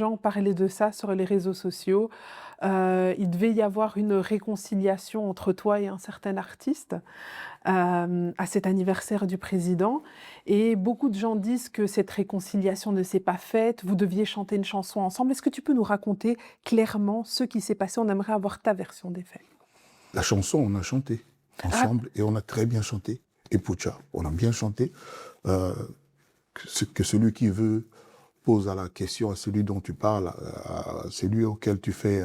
Gens parlaient de ça sur les réseaux sociaux. Il devait y avoir une réconciliation entre toi et un certain artiste, à cet anniversaire du président et beaucoup de gens disent que cette réconciliation ne s'est pas faite. Vous deviez chanter une chanson ensemble. Est-ce que tu peux nous raconter clairement ce qui s'est passé? On aimerait avoir ta version des faits. La chanson, on a chanté Rap ensemble et on a très bien chanté. Et Pucha, on a bien chanté. Que celui qui veut pose à la question à celui dont tu parles, à celui auquel tu fais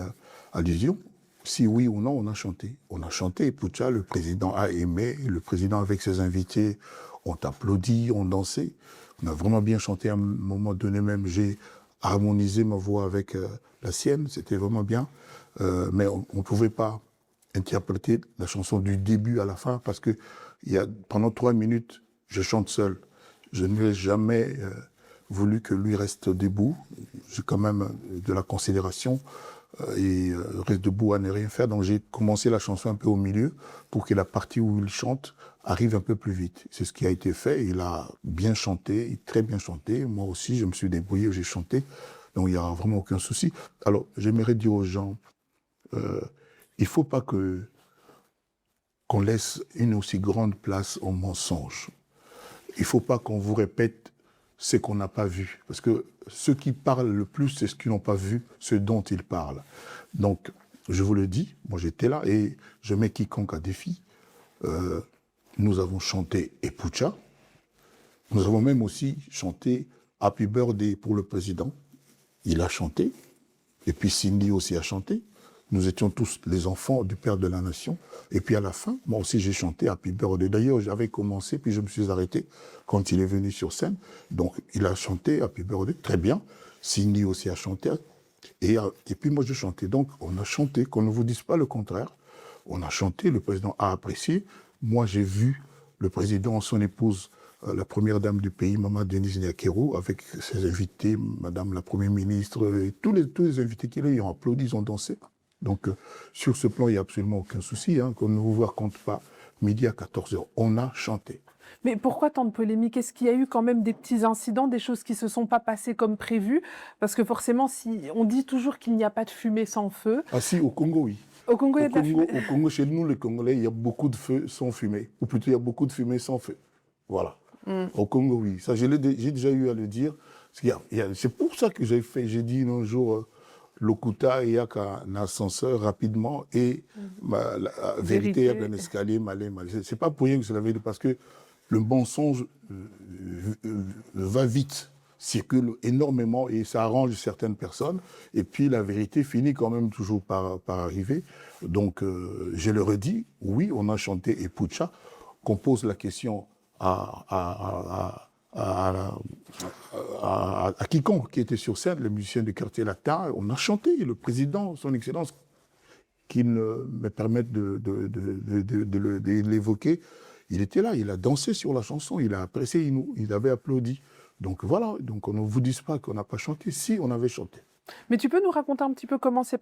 allusion. Si oui ou non, on a chanté. On a chanté et Pucha, le président a aimé. Le président avec ses invités ont applaudi, ont dansé. On a vraiment bien chanté. À un moment donné même, j'ai harmonisé ma voix avec la sienne. C'était vraiment bien. Mais on ne pouvait pas interpréter la chanson du début à la fin parce que pendant 3 minutes, je chante seul. Je n'ai jamais voulu que lui reste debout. J'ai quand même de la considération et reste debout à ne rien faire. Donc j'ai commencé la chanson un peu au milieu pour que la partie où il chante arrive un peu plus vite. C'est ce qui a été fait. Il a bien chanté, très bien chanté. Moi aussi, je me suis débrouillé, j'ai chanté. Donc il n'y a vraiment aucun souci. Alors j'aimerais dire aux gens, il ne faut pas qu'on laisse une aussi grande place au mensonge. Il ne faut pas qu'on vous répète ce qu'on n'a pas vu. Parce que ceux qui parlent le plus, c'est ceux qui n'ont pas vu ce dont ils parlent. Donc, je vous le dis, moi j'étais là et je mets quiconque à défi. Nous avons chanté Epucha. Nous avons même aussi chanté Happy Birthday pour le président. Il a chanté. Et puis Cindy aussi a chanté. Nous étions tous les enfants du Père de la Nation. Et puis à la fin, moi aussi j'ai chanté Happy Birthday. D'ailleurs, j'avais commencé, puis je me suis arrêté quand il est venu sur scène. Donc il a chanté Happy Birthday, très bien. Cindy aussi a chanté. Et puis moi je chantais. Donc on a chanté, qu'on ne vous dise pas le contraire. On a chanté, le président a apprécié. Moi j'ai vu le président, son épouse, la première dame du pays, Maman Denise Nyakero, avec ses invités, Madame la Première ministre, et tous les invités qu'il a, ils ont applaudi, ils ont dansé. Donc, sur ce plan, il n'y a absolument aucun souci, hein, qu'on ne vous raconte pas. Midi à 14h, on a chanté. Mais pourquoi tant de polémiques? Est-ce qu'il y a eu quand même des petits incidents, des choses qui se sont pas passées comme prévu? Parce que forcément, si on dit toujours qu'il n'y a pas de fumée sans feu. Ah si, au Congo, oui. Au Congo, il y a de la fumée. Au Congo, chez nous, les Congolais, il y a beaucoup de feux sans fumée. Ou plutôt, il y a beaucoup de fumée sans feu. Voilà. Au Congo, oui. Ça, j'ai déjà eu à le dire. C'est pour ça que j'ai dit un jour, Lokuta, il y a qu'un ascenseur rapidement et la vérité, il y a qu'un escalier, malé. C'est pas pour rien que je l'avais dit, parce que le mensonge va vite, circule énormément et ça arrange certaines personnes. Et puis la vérité finit quand même toujours par arriver. Donc, je le redis, oui, on a chanté Epucha, qu'on pose la question à quiconque qui était sur scène, les musiciens du quartier latin, on a chanté, le président, son excellence, qui me permettent de l'évoquer, il était là, il a dansé sur la chanson, il a apprécié, il avait applaudi. Donc voilà, donc on ne vous dise pas qu'on n'a pas chanté, si on avait chanté. Mais tu peux nous raconter un petit peu comment c'est